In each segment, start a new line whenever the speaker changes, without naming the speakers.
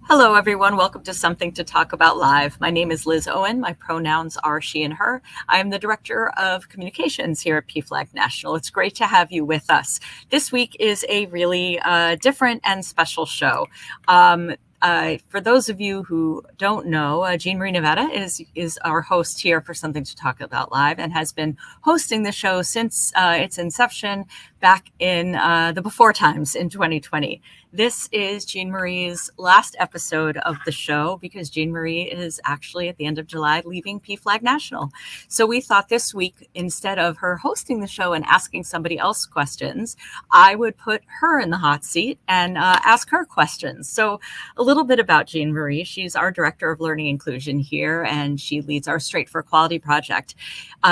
Hello, everyone. Welcome to Something to Talk About Live. My name is Liz Owen. My pronouns are she and her. I am the Director of Communications here at PFLAG National. It's great to have you with us. This week is a really different and special show. For those of you who don't know, Jean-Marie Navetta is our host here for Something to Talk About Live and has been hosting the show since its inception back in the before times in 2020. This is Jean-Marie's last episode of the show because Jean-Marie is actually at the end of July leaving PFLAG National. So we thought this week, instead of her hosting the show and asking somebody else questions, I would put her in the hot seat and ask her questions. So a little bit about Jean-Marie. She's our Director of Learning Inclusion here, and she leads our Straight for Equality project.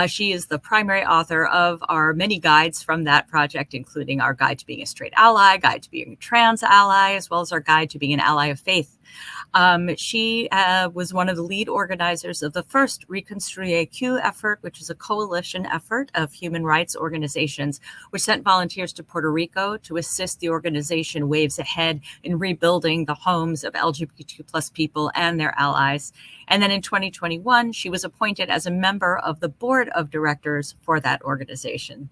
She is the primary author of our many guides from that project, including our Guide to Being a Straight Ally, Guide to Being a Trans Ally, as well as our Guide to Being an Ally of Faith. She was one of the lead organizers of the first ReconstruiQ effort, which is a coalition effort of human rights organizations, which sent volunteers to Puerto Rico to assist the organization Waves Ahead in rebuilding the homes of LGBTQ plus people and their allies. And then in 2021, she was appointed as a member of the board of directors for that organization.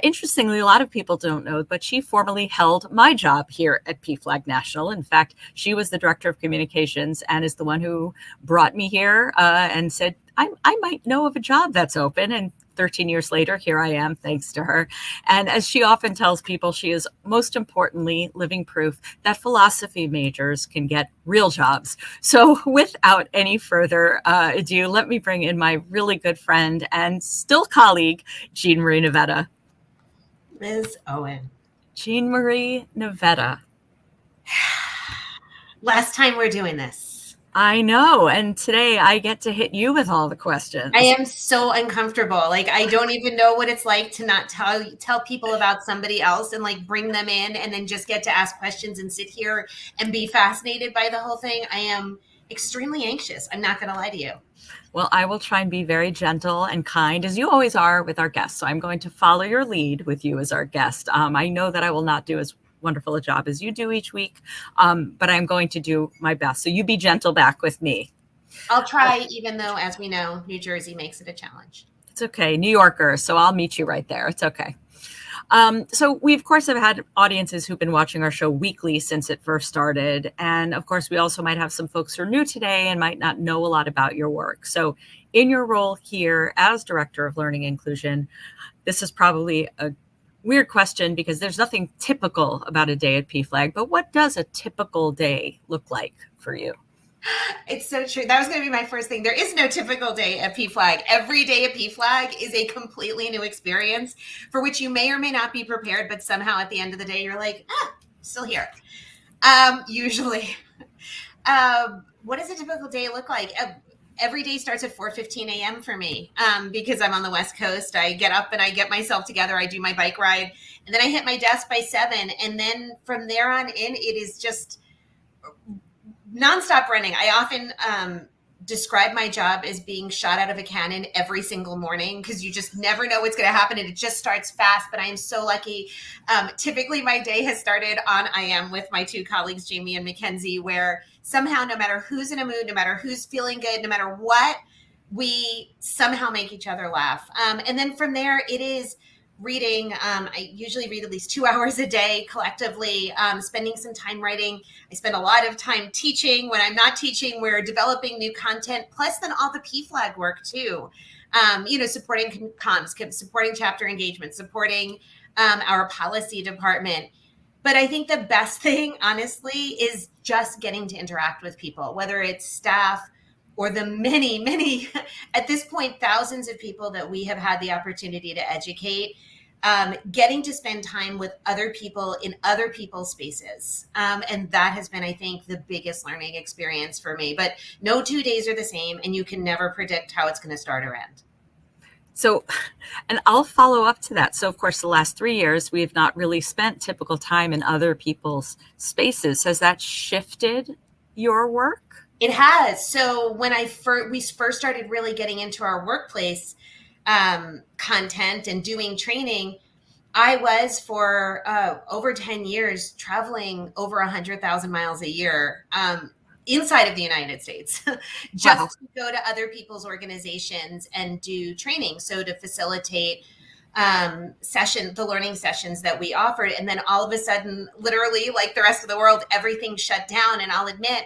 Interestingly, a lot of people don't know, but she formerly held my job here at PFLAG National. In fact, she was the director of communications and is the one who brought me here and said, I might know of a job that's open. And 13 years later, here I am, thanks to her. And as she often tells people, she is most importantly living proof that philosophy majors can get real jobs. So without any further ado, let me bring in my really good friend and still colleague, Jean-Marie Navetta.
Liz Owen.
Jean-Marie Navetta.
Last time we're doing this.
I know. And today I get to hit you with all the questions.
I am so uncomfortable. Like, I don't even know what it's like to not tell people about somebody else and like bring them in and then just get to ask questions and sit here and be fascinated by the whole thing. I am extremely anxious. I'm not going to lie to you.
Well, I will try and be very gentle and kind, as you always are with our guests. So I'm going to follow your lead with you as our guest. I know that I will not do as wonderful a job as you do each week, but I'm going to do my best. So you be gentle back with me.
I'll try, even though, as we know, New Jersey makes it a challenge.
It's okay. New Yorker. So I'll meet you right there. It's okay. So we, of course, have had audiences who've been watching our show weekly since it first started. And of course, we also might have some folks who are new today and might not know a lot about your work. So in your role here as Director of Learning Inclusion, this is probably a weird question because there's nothing typical about a day at PFLAG, but what does a typical day look like for you?
It's so true. That was going to be my first thing. There is no typical day at PFLAG. Every day at PFLAG is a completely new experience for which you may or may not be prepared, but somehow at the end of the day, you're like, still here. Usually. What does a typical day look like? Every day starts at 4:15 a.m. for me because I'm on the West Coast. I get up and I get myself together. I do my bike ride and then I hit my desk by 7. And then from there on in, it is just nonstop running. I often describe my job as being shot out of a cannon every single morning because you just never know what's going to happen and it just starts fast. But I am so lucky. Typically, my day has started on I Am with my two colleagues, Jamie and Mackenzie, where somehow, no matter who's in a mood, no matter who's feeling good, no matter what, we somehow make each other laugh. And then from there, it is reading. I usually read at least 2 hours a day collectively, spending some time writing. I spend a lot of time teaching. When I'm not teaching, we're developing new content, plus then all the PFLAG work too. Supporting comms, supporting chapter engagement, supporting our policy department. But I think the best thing, honestly, is just getting to interact with people, whether it's staff or the many, at this point, thousands of people that we have had the opportunity to educate, getting to spend time with other people in other people's spaces. And that has been, I think, the biggest learning experience for me. But no 2 days are the same, and you can never predict how it's going to start or end.
So, and I'll follow up to that. So, of course, the last 3 years, we have not really spent typical time in other people's spaces. Has that shifted your work?
It has. So when we first started really getting into our workplace content and doing training, I was for over 10 years traveling over 100,000 miles a year. inside of the United States,
Wow.
just to go to other people's organizations and do training. So to facilitate the learning sessions that we offered. And then all of a sudden, literally like the rest of the world, everything shut down. And I'll admit,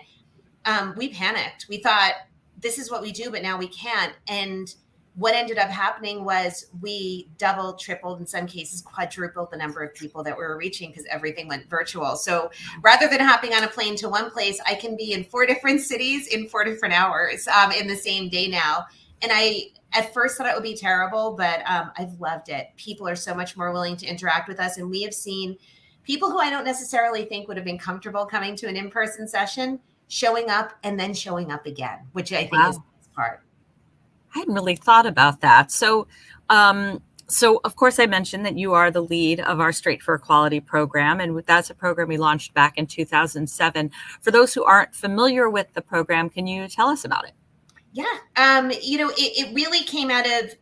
we panicked. We thought, this is what we do, but now we can't. And what ended up happening was we doubled, tripled, in some cases quadrupled the number of people that we were reaching because everything went virtual. So rather than hopping on a plane to one place, I can be in 4 different cities in 4 different hours in the same day now. And I at first thought it would be terrible, but I've loved it. People are so much more willing to interact with us. And we have seen people who I don't necessarily think would have been comfortable coming to an in-person session showing up and then showing up again, which I think is the best part.
I hadn't really thought about that. So of course I mentioned that you are the lead of our Straight for Equality program. And that's a program we launched back in 2007. For those who aren't familiar with the program, can you tell us about it?
Yeah. It really came out of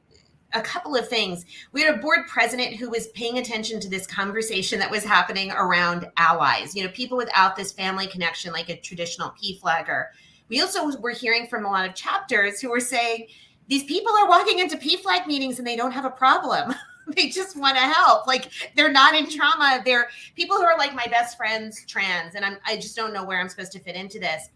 a couple of things. We had a board president who was paying attention to this conversation that was happening around allies, people without this family connection, like a traditional PFLAGger. We also were hearing from a lot of chapters who were saying, these people are walking into PFLAG meetings and they don't have a problem. They just want to help. Like, they're not in trauma. They're people who are like my best friends, trans, and I just don't know where I'm supposed to fit into this.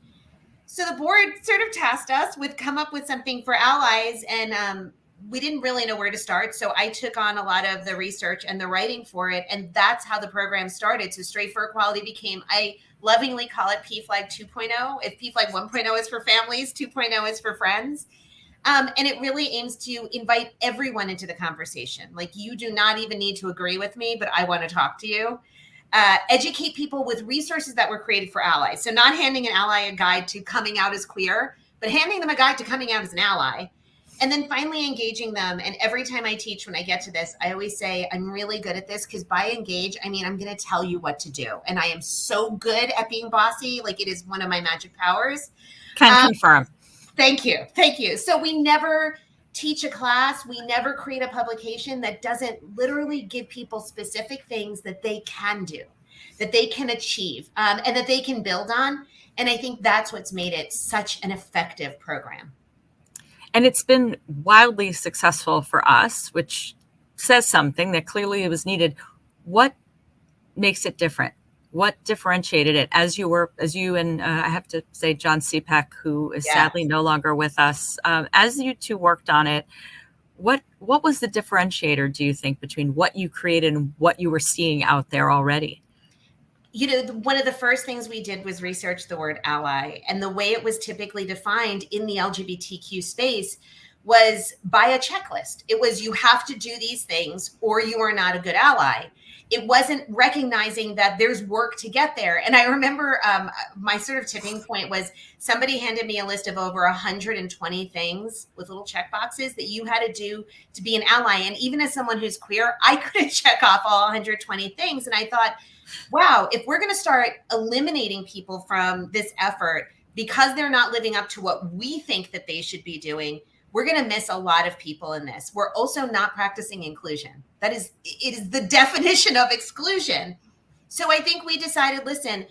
So the board sort of tasked us with come up with something for allies, and we didn't really know where to start. So I took on a lot of the research and the writing for it, and that's how the program started. So Straight for Equality became, I lovingly call it PFLAG 2.0. If PFLAG 1.0 is for families, 2.0 is for friends. And it really aims to invite everyone into the conversation. Like, you do not even need to agree with me, but I want to talk to you. Educate people with resources that were created for allies. So not handing an ally a guide to coming out as queer, but handing them a guide to coming out as an ally. And then finally engaging them. And every time I teach, when I get to this, I always say, I'm really good at this, because by engage, I mean, I'm going to tell you what to do. And I am so good at being bossy. Like, it is one of my magic powers.
Can confirm.
Thank you. Thank you. So we never teach a class. We never create a publication that doesn't literally give people specific things that they can do, that they can achieve, and that they can build on. And I think that's what's made it such an effective program.
And it's been wildly successful for us, which says something that clearly it was needed. What makes it different? What differentiated it as you and I have to say John Cepek, who is sadly no longer with us, as you two worked on it, what was the differentiator, do you think, between what you created and what you were seeing out there already?
One of the first things we did was research the word ally, and the way it was typically defined in the LGBTQ space was by a checklist. It was, you have to do these things or you are not a good ally. It wasn't recognizing that there's work to get there. And I remember my sort of tipping point was somebody handed me a list of over 120 things with little check boxes that you had to do to be an ally. And even as someone who's queer, I couldn't check off all 120 things. And I thought, wow, if we're going to start eliminating people from this effort because they're not living up to what we think that they should be doing, we're going to miss a lot of people in this. We're also not practicing inclusion. It is the definition of exclusion. So I think we decided, listen,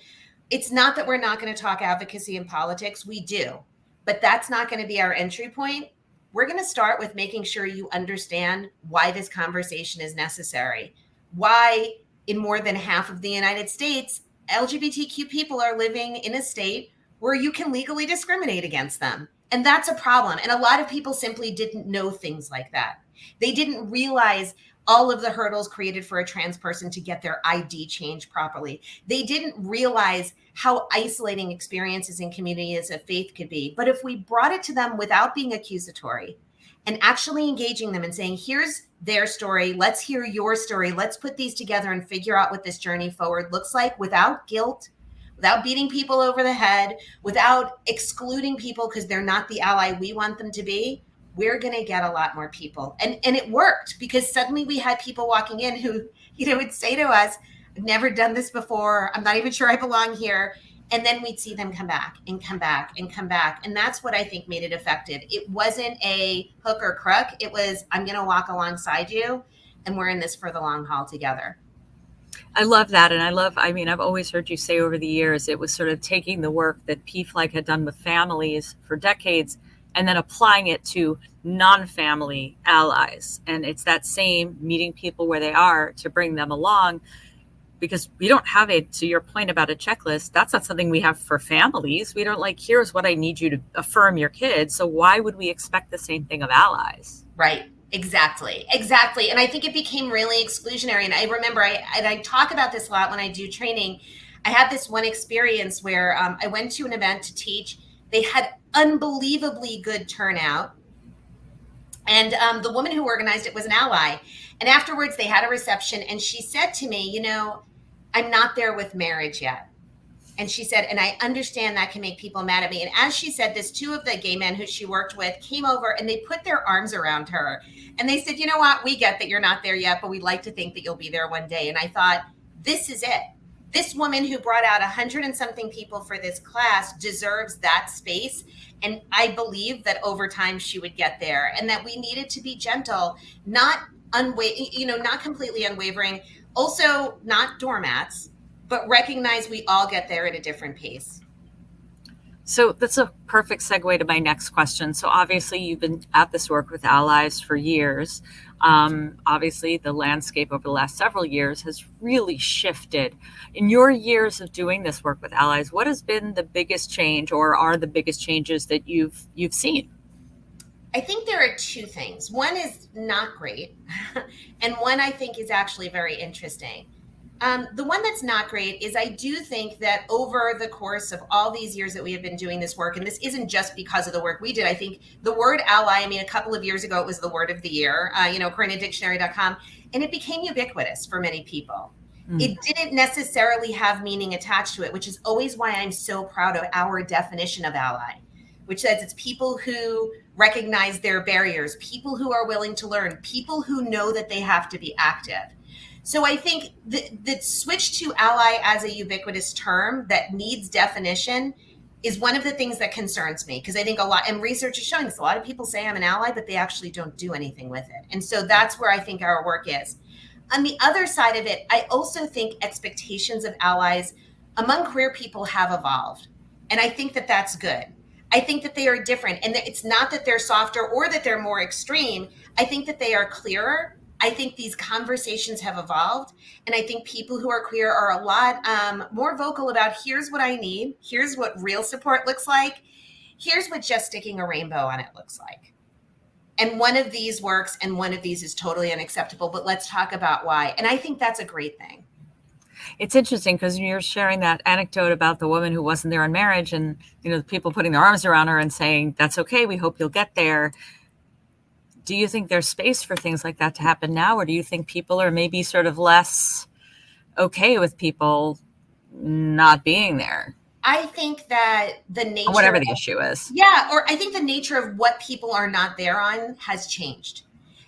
it's not that we're not going to talk advocacy and politics. We do, but that's not going to be our entry point. We're going to start with making sure you understand why this conversation is necessary, why in more than half of the United States, LGBTQ people are living in a state where you can legally discriminate against them. And that's a problem. And a lot of people simply didn't know things like that. They didn't realize all of the hurdles created for a trans person to get their ID changed properly. They didn't realize how isolating experiences in communities of faith could be. But if we brought it to them without being accusatory and actually engaging them and saying, here's their story, let's hear your story, let's put these together and figure out what this journey forward looks like without guilt, without beating people over the head, without excluding people because they're not the ally we want them to be, we're going to get a lot more people. And it worked, because suddenly we had people walking in who, would say to us, I've never done this before. I'm not even sure I belong here. And then we'd see them come back and come back and come back. And that's what I think made it effective. It wasn't a hook or crook. It was, I'm going to walk alongside you, and we're in this for the long haul together.
I love that. And I've always heard you say over the years, it was sort of taking the work that PFLAG had done with families for decades and then applying it to non-family allies. And it's that same meeting people where they are to bring them along, because we don't have to your point about a checklist, that's not something we have for families. We don't like, here's what I need you to affirm your kids. So why would we expect the same thing of allies?
Right. Exactly. Exactly. And I think it became really exclusionary. And I remember I talk about this a lot when I do training. I had this one experience where I went to an event to teach. They had unbelievably good turnout. And the woman who organized it was an ally. And afterwards, they had a reception. And she said to me, I'm not there with marriage yet. And she said, and I understand that can make people mad at me. And as she said this, two of the gay men who she worked with came over and they put their arms around her. And they said, you know what? We get that you're not there yet, but we'd like to think that you'll be there one day. And I thought, this is it. This woman who brought out 100 and something people for this class deserves that space. And I believe that over time she would get there, and that we needed to be gentle, not not completely unwavering, also not doormats, but recognize we all get there at a different pace.
So that's a perfect segue to my next question. So obviously you've been at this work with allies for years. Obviously the landscape over the last several years has really shifted. In your years of doing this work with allies, what has been the biggest change, or are the biggest changes that you've seen?
I think there are two things. One is not great, and one I think is actually very interesting. The one that's not great is I do think that over the course of all these years that we have been doing this work, and this isn't just because of the work we did, I think the word ally, a couple of years ago, it was the word of the year, according to dictionary.com, and it became ubiquitous for many people. It didn't necessarily have meaning attached to it, which is always why I'm so proud of our definition of ally, which says it's people who recognize their barriers, people who are willing to learn, people who know that they have to be active. So I think the switch to ally as a ubiquitous term that needs definition is one of the things that concerns me, because I think a lot, and research is showing this, a lot of people say I'm an ally, but they actually don't do anything with it. And so that's where I think our work is. On the other side of it, I also think expectations of allies among queer people have evolved. And I think that that's good. I think that they are different, and that it's not that they're softer or that they're more extreme. I think that they are clearer. I think these conversations have evolved, and I think people who are queer are a lot more vocal about, here's what I need, here's what real support looks like, here's what just sticking a rainbow on it looks like. And one of these works, and one of these is totally unacceptable, but let's talk about why. And I think that's a great thing.
It's interesting because you're sharing that anecdote about the woman who wasn't there in marriage, and the people putting their arms around her and saying, that's okay, we hope you'll get there. Do you think there's space for things like that to happen now? Or do you think people are maybe sort of less okay with people not being there?
I think that the nature,
whatever the issue is.
Yeah, or I think the nature of what people are not there on has changed.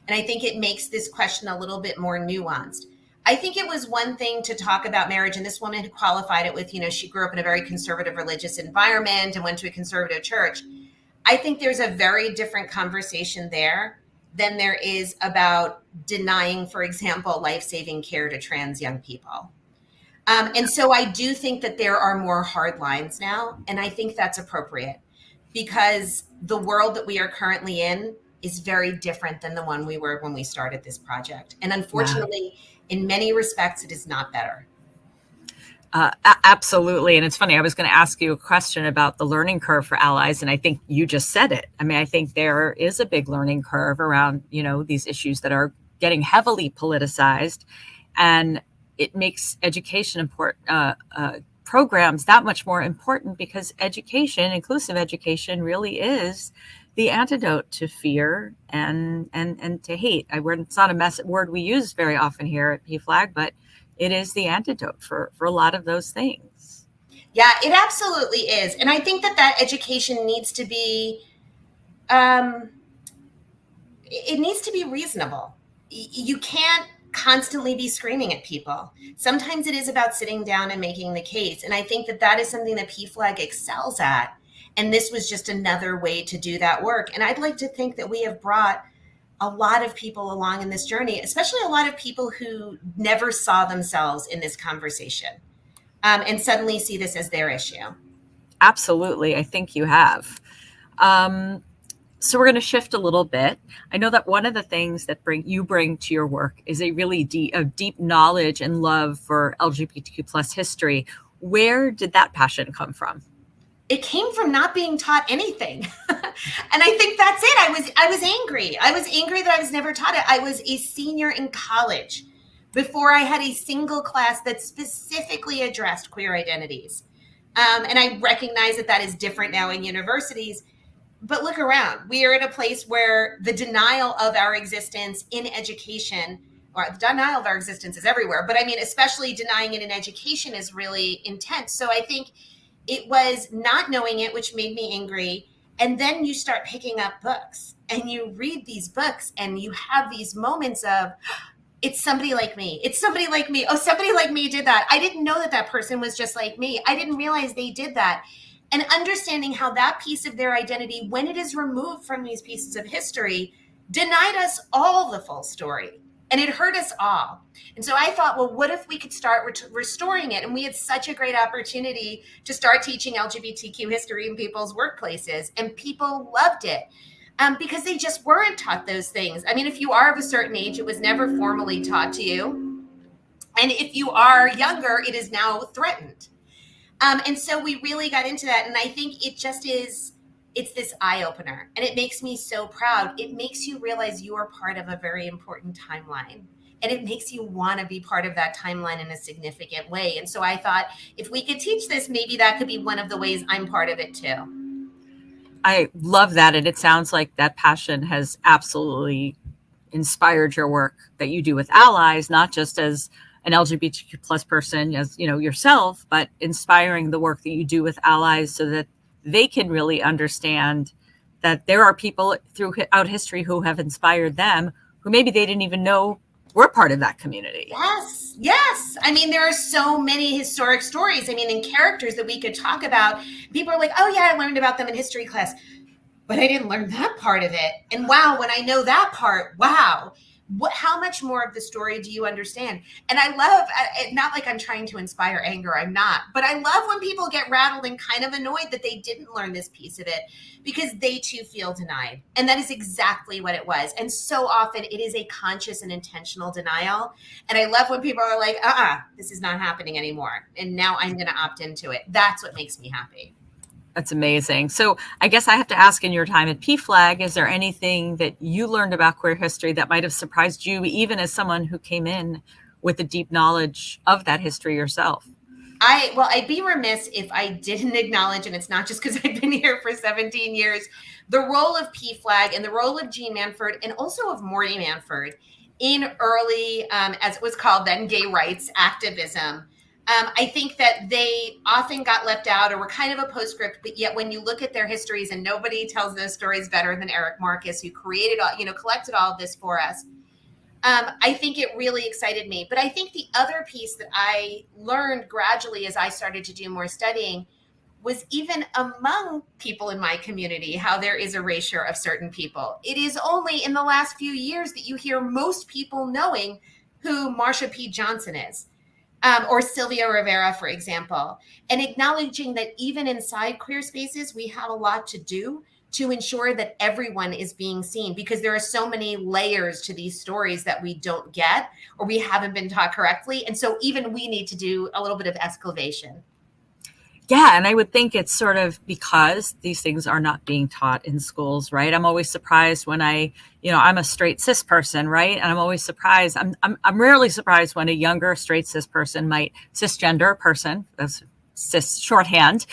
And I think it makes this question a little bit more nuanced. I think it was one thing to talk about marriage, and this woman who qualified it with, she grew up in a very conservative religious environment and went to a conservative church. I think there's a very different conversation there than there is about denying, for example, life-saving care to trans young people. And so I do think that there are more hard lines now, and I think that's appropriate, because the world that we are currently in is very different than the one we were when we started this project. And unfortunately, in many respects, it is not better.
Absolutely. And it's funny, I was going to ask you a question about the learning curve for allies, and I think you just said it. I think there is a big learning curve around, these issues that are getting heavily politicized, and it makes education programs that much more important, because education, inclusive education, really is the antidote to fear and to hate. It's not a word we use very often here at PFLAG, but it is the antidote for a lot of those things.
Yeah, it absolutely is. And I think that education needs to be, it needs to be reasonable. You can't constantly be screaming at people. Sometimes it is about sitting down and making the case. And I think that is something that PFLAG excels at. And this was just another way to do that work. And I'd like to think that we have brought a lot of people along in this journey, especially a lot of people who never saw themselves in this conversation, and suddenly see this as their issue.
Absolutely. I think you have. So we're going to shift a little bit. I know that one of the things that you bring to your work is a really deep knowledge and love for LGBTQ plus history. Where did that passion come from?
It came from not being taught anything. And I think that's it. I was angry. I was angry that I was never taught it. I was a senior in college before I had a single class that specifically addressed queer identities. And I recognize that that is different now in universities. But look around. We are in a place where the denial of our existence in education, or the denial of our existence is everywhere, but I mean, especially denying it in education is really intense. So I think it was not knowing it, which made me angry. And then you start picking up books and you read these books and you have these moments of, it's somebody like me. It's somebody like me. Oh, somebody like me did that. I didn't know that that person was just like me. I didn't realize they did that. And understanding how that piece of their identity, when it is removed from these pieces of history, denied us all the full story. And it hurt us all. And so I thought, well, what if we could start restoring it? And we had such a great opportunity to start teaching LGBTQ history in people's workplaces. And people loved it because they just weren't taught those things. I mean, if you are of a certain age, it was never formally taught to you. And if you are younger, it is now threatened. And so we really got into that. And I think it just is, it's this eye opener. And it makes me so proud. It makes you realize you are part of a very important timeline. And it makes you want to be part of that timeline in a significant way. And so I thought, if we could teach this, maybe that could be one of the ways I'm part of it too.
I love that. And it sounds like that passion has absolutely inspired your work that you do with allies, not just as an LGBTQ plus person, as you know, yourself, but inspiring the work that you do with allies so that they can really understand that there are people throughout history who have inspired them, who maybe they didn't even know were part of that community.
Yes, yes. I mean, there are so many historic stories. I mean, and characters that we could talk about. People are like, oh yeah, I learned about them in history class, but I didn't learn that part of it. And wow, when I know that part, wow. How much more of the story do you understand? And I love, not like I'm trying to inspire anger, I'm not, but I love when people get rattled and kind of annoyed that they didn't learn this piece of it because they too feel denied. And that is exactly what it was. And so often it is a conscious and intentional denial. And I love when people are like, this is not happening anymore. And now I'm going to opt into it. That's what makes me happy.
That's amazing. So I guess I have to ask, in your time at PFLAG, is there anything that you learned about queer history that might have surprised you, even as someone who came in with a deep knowledge of that history yourself?
I'd be remiss if I didn't acknowledge, and it's not just because I've been here for 17 years, the role of PFLAG and the role of Jean Manford and also of Morty Manford in early, as it was called then, gay rights activism. I think that they often got left out or were kind of a postscript, but yet when you look at their histories, and nobody tells those stories better than Eric Marcus, who collected all of this for us. I think it really excited me. But I think the other piece that I learned gradually as I started to do more studying was even among people in my community, how there is erasure of certain people. It is only in the last few years that you hear most people knowing who Marsha P. Johnson is. Or Sylvia Rivera, for example, and acknowledging that even inside queer spaces, we have a lot to do to ensure that everyone is being seen, because there are so many layers to these stories that we don't get or we haven't been taught correctly. And so even we need to do a little bit of excavation.
Yeah, and I would think it's sort of because these things are not being taught in schools, right? I'm always surprised when I'm a straight cis person, right? And I'm always surprised. I'm rarely surprised when a younger straight cis person cisgender person, that's cis shorthand,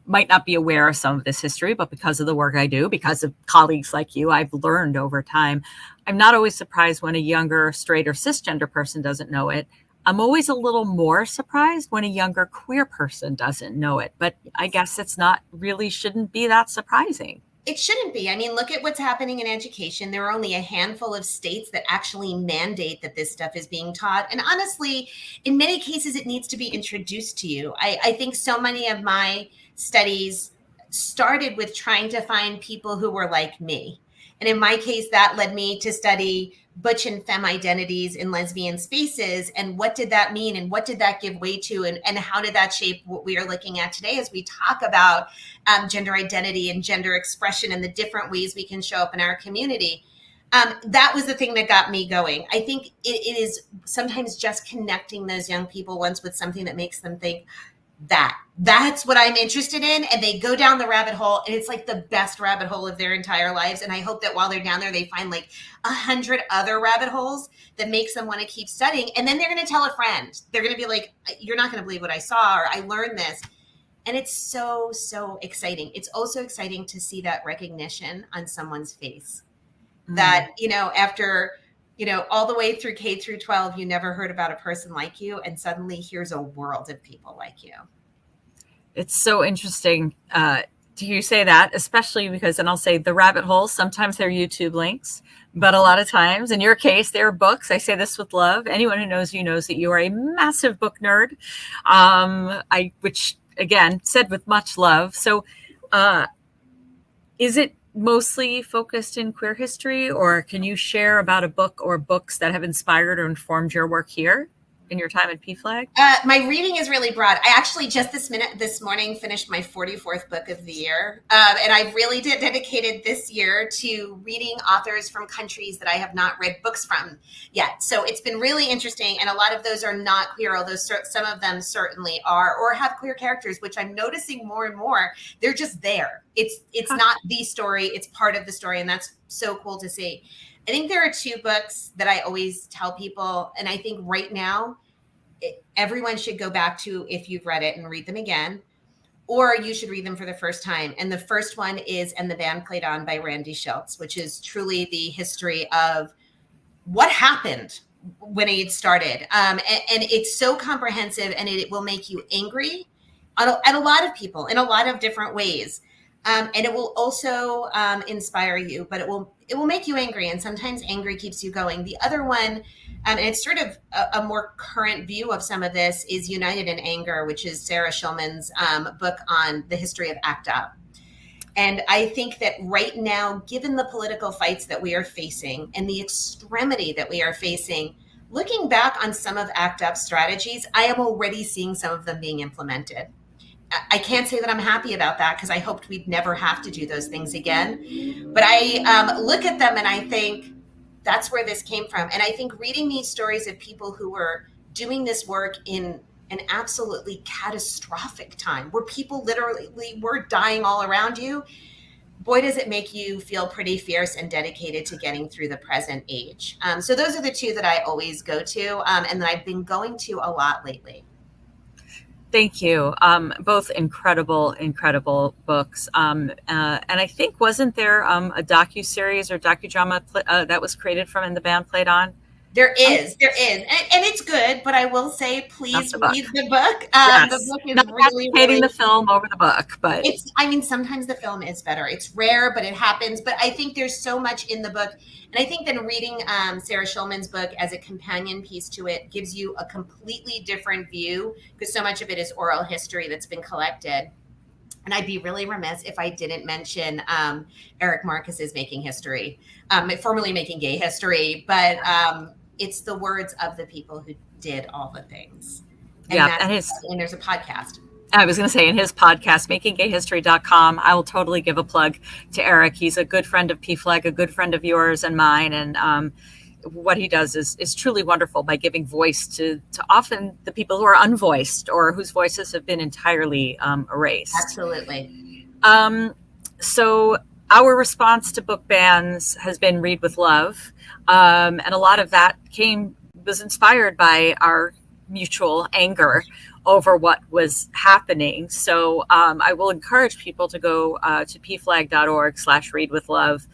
might not be aware of some of this history, but because of the work I do, because of colleagues like you, I've learned over time. I'm not always surprised when a younger straight or cisgender person doesn't know it. I'm always a little more surprised when a younger queer person doesn't know it, but I guess shouldn't be that surprising.
It shouldn't be. I mean, look at what's happening in education. There are only a handful of states that actually mandate that this stuff is being taught. And honestly, in many cases, it needs to be introduced to you. I think so many of my studies started with trying to find people who were like me. And in my case, that led me to study butch and femme identities in lesbian spaces. And what did that mean? And what did that give way to? And how did that shape what we are looking at today as we talk about gender identity and gender expression and the different ways we can show up in our community? That was the thing that got me going. I think it is sometimes just connecting those young people once with something that makes them think, that's what I'm interested in. And they go down the rabbit hole, and it's like the best rabbit hole of their entire lives. And I hope that while they're down there, they find like 100 other rabbit holes that makes them want to keep studying. And then they're going to tell a friend. They're going to be like, you're not going to believe what I saw, or I learned this. And it's so, so exciting. It's also exciting to see that recognition on someone's face that, after, all the way through K through 12, you never heard about a person like you. And suddenly here's a world of people like you.
It's so interesting to hear you say that, especially because, and I'll say the rabbit holes, sometimes they're YouTube links, but a lot of times, in your case, they're books. I say this with love. Anyone who knows you knows that you are a massive book nerd, which, again, said with much love. So is it mostly focused in queer history, or can you share about a book or books that have inspired or informed your work here in your time at PFLAG?
My reading is really broad. I actually just this morning finished my 44th book of the year. And I really dedicated this year to reading authors from countries that I have not read books from yet. So it's been really interesting. And a lot of those are not queer, although some of them certainly are, or have queer characters, which I'm noticing more and more. They're just there. It's not the story. It's part of the story. And that's so cool to see. I think there are two books that I always tell people, and I think right now everyone should go back to, if you've read it, and read them again, or you should read them for the first time. And the first one is And the Band Played On by Randy Schultz, which is truly the history of what happened when it started. And it's so comprehensive, and it will make you angry at a lot of people in a lot of different ways. And it will also inspire you, but it will make you angry. And sometimes angry keeps you going. The other one, and it's sort of a more current view of some of this, is United in Anger, which is Sarah Schulman's book on the history of ACT UP. And I think that right now, given the political fights that we are facing and the extremity that we are facing, looking back on some of ACT UP's strategies, I am already seeing some of them being implemented. I can't say that I'm happy about that, because I hoped we'd never have to do those things again. But I look at them and I think that's where this came from. And I think reading these stories of people who were doing this work in an absolutely catastrophic time, where people literally were dying all around you, boy, does it make you feel pretty fierce and dedicated to getting through the present age. So those are the two that I always go to, and that I've been going to a lot lately.
Thank you. Both incredible books. And I think, wasn't there a docuseries or docudrama that was created from And the Band Played On?
There is. And it's good, but I will say, please read the book.
Yes.
The book is
not
really
the film over the book, but
sometimes the film is better. It's rare, but it happens. But I think there's so much in the book. And I think that reading Sarah Schulman's book as a companion piece to it gives you a completely different view, because so much of it is oral history that's been collected. And I'd be really remiss if I didn't mention Eric Marcus's Making History, formerly Making Gay History, but it's the words of the people who did all the things. And and there's a podcast.
I was going to say, in his podcast, makinggayhistory.com, I will totally give a plug to Eric. He's a good friend of PFLAG, a good friend of yours and mine. And what he does is truly wonderful by giving voice to often the people who are unvoiced, or whose voices have been entirely erased.
Absolutely.
So our response to book bans has been Read with Love. And a lot of that was inspired by our mutual anger over what was happening. So I will encourage people to go to pflag.org/readwithlove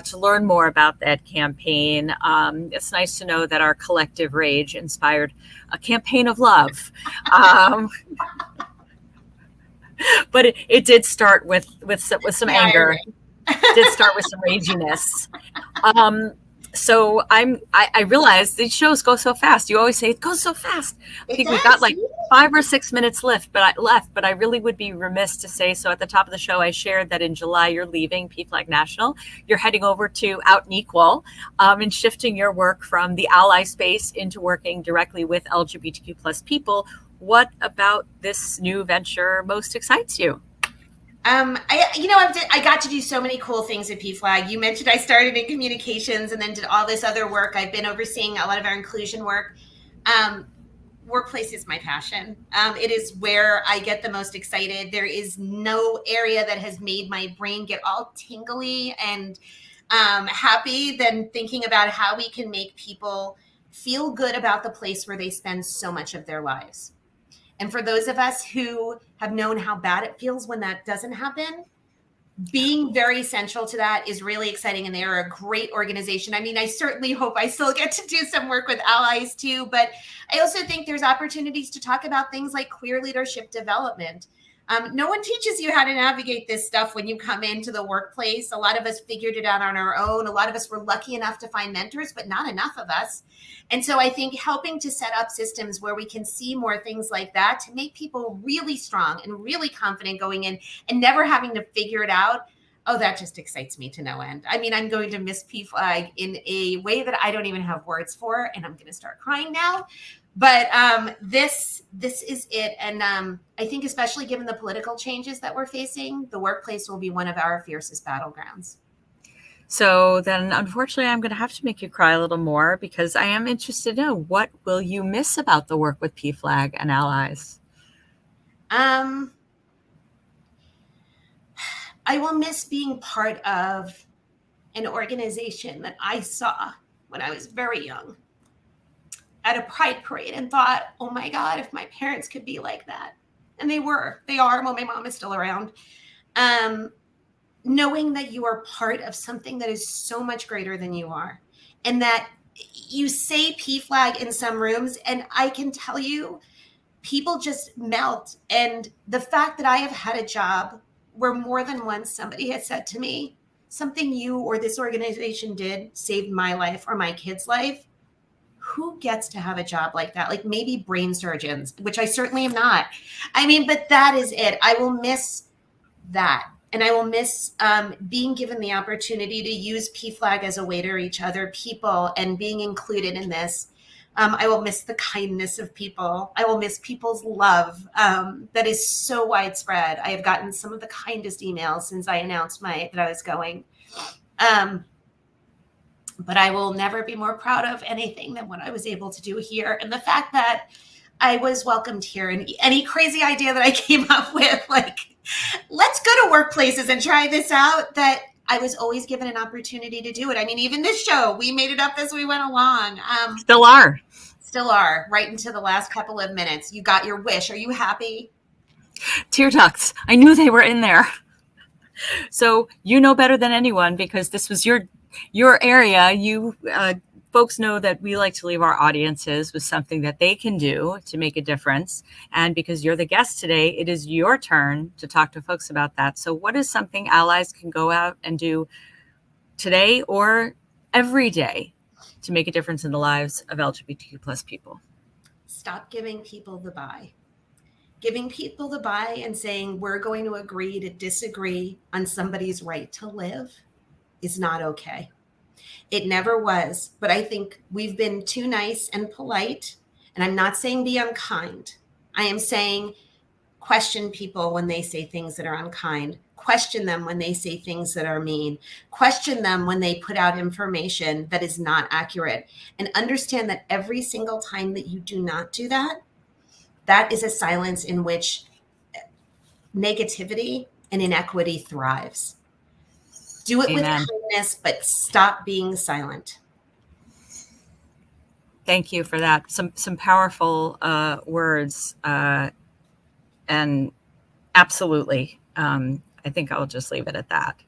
to learn more about that campaign. It's nice to know that our collective rage inspired a campaign of love. But it did start with some anger. It did start with some raginess. So I realize these shows go so fast. You always say it goes so fast. I
It
think we've got
does.
like 5 or 6 minutes left, but I really would be remiss to say so. At the top of the show, I shared that in July you're leaving PFLAG National. You're heading over to Out and Equal, and shifting your work from the ally space into working directly with LGBTQ plus people. What about this new venture most excites you?
I got to do so many cool things at PFLAG. You mentioned I started in communications and then did all this other work. I've been overseeing a lot of our inclusion work. Um, Workplace is my passion. It is where I get the most excited. There is no area that has made my brain get all tingly and happy than thinking about how we can make people feel good about the place where they spend so much of their lives. And for those of us who have known how bad it feels when that doesn't happen, being very central to that is really exciting. And they are a great organization. I mean, I certainly hope I still get to do some work with allies too, but I also think there's opportunities to talk about things like queer leadership development. No one teaches you how to navigate this stuff when you come into the workplace. A lot of us figured it out on our own. A lot of us were lucky enough to find mentors, but not enough of us. And so I think helping to set up systems where we can see more things like that to make people really strong and really confident going in and never having to figure it out. Oh, that just excites me to no end. I mean, I'm going to miss PFLAG in a way that I don't even have words for, and I'm going to start crying now. But this is it. And I think especially given the political changes that we're facing, the workplace will be one of our fiercest battlegrounds.
So then, unfortunately, I'm going to have to make you cry a little more because I am interested to know, what will you miss about the work with PFLAG and allies?
I will miss being part of an organization that I saw when I was very young at a pride parade and thought, oh my God, if my parents could be like that. And they are, well, my mom is still around. Knowing that you are part of something that is so much greater than you are. And that you say PFLAG in some rooms, and I can tell you, people just melt. And the fact that I have had a job where more than once somebody has said to me, something you or this organization did saved my life or my kid's life. Who gets to have a job like that? Like maybe brain surgeons, which I certainly am not. I mean, but that is it. I will miss that. And I will miss being given the opportunity to use PFLAG as a way to reach other people and being included in this. I will miss the kindness of people. I will miss people's love that is so widespread. I have gotten some of the kindest emails since I announced that I was going. But I will never be more proud of anything than what I was able to do here. And the fact that I was welcomed here, and any crazy idea that I came up with, like, let's go to workplaces and try this out, that I was always given an opportunity to do it. I mean, even this show, we made it up as we went along.
Still are.
Still are, right into the last couple of minutes. You got your wish. Are you happy?
Tear ducts. I knew they were in there. So you know better than anyone, because this was your area. You folks know that we like to leave our audiences with something that they can do to make a difference. And because you're the guest today, it is your turn to talk to folks about that. So what is something allies can go out and do today or every day to make a difference in the lives of LGBTQ plus people?
Stop giving people the bye. Giving people the bye and saying we're going to agree to disagree on somebody's right to live is not okay. It never was, but I think we've been too nice and polite. And I'm not saying be unkind. I am saying question people when they say things that are unkind. Question them when they say things that are mean. Question them when they put out information that is not accurate. And understand that every single time that you do not do that, that is a silence in which negativity and inequity thrives. Do it Amen. With kindness, but stop being silent.
Thank you for that. Some powerful words, and absolutely. I think I'll just leave it at that.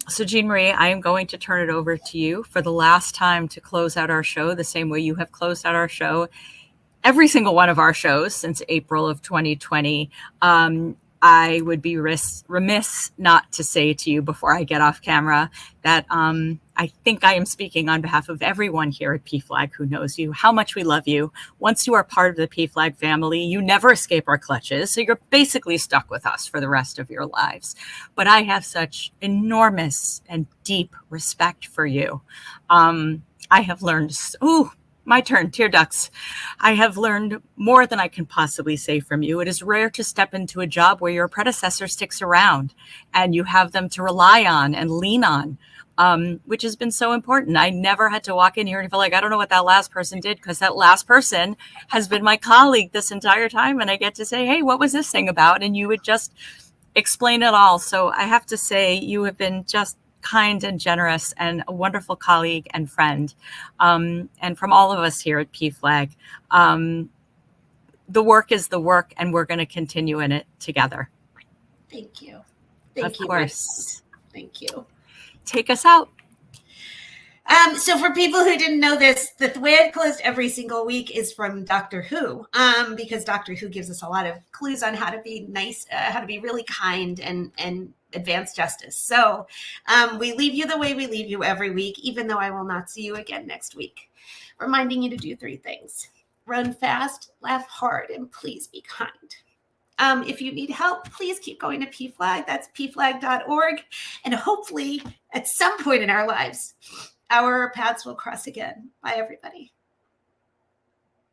So Jean-Marie, I am going to turn it over to you for the last time to close out our show the same way you have closed out our show, every single one of our shows since April of 2020. I would be remiss not to say to you before I get off camera that I think I am speaking on behalf of everyone here at PFLAG who knows you, how much we love you. Once you are part of the PFLAG family, you never escape our clutches. So you're basically stuck with us for the rest of your lives. But I have such enormous and deep respect for you. I have learned, my turn, tear ducts. I have learned more than I can possibly say from you. It is rare to step into a job where your predecessor sticks around and you have them to rely on and lean on, which has been so important. I never had to walk in here and feel like, I don't know what that last person did, because that last person has been my colleague this entire time. And I get to say, hey, what was this thing about? And you would just explain it all. So I have to say, you have been just kind and generous and a wonderful colleague and friend. And from all of us here at PFLAG, the work is the work, and we're going to continue in it together.
Thank you. Thank you.
Of course.
Thank you.
Take us out.
So for people who didn't know this, the way I've closed every single week is from Doctor Who, because Doctor Who gives us a lot of clues on how to be nice, how to be really kind and advance justice. So we leave you the way we leave you every week, even though I will not see you again next week. Reminding you to do 3 things. Run fast, laugh hard, and please be kind. If you need help, please keep going to PFLAG. That's pflag.org. And hopefully at some point in our lives, our paths will cross again. Bye, everybody.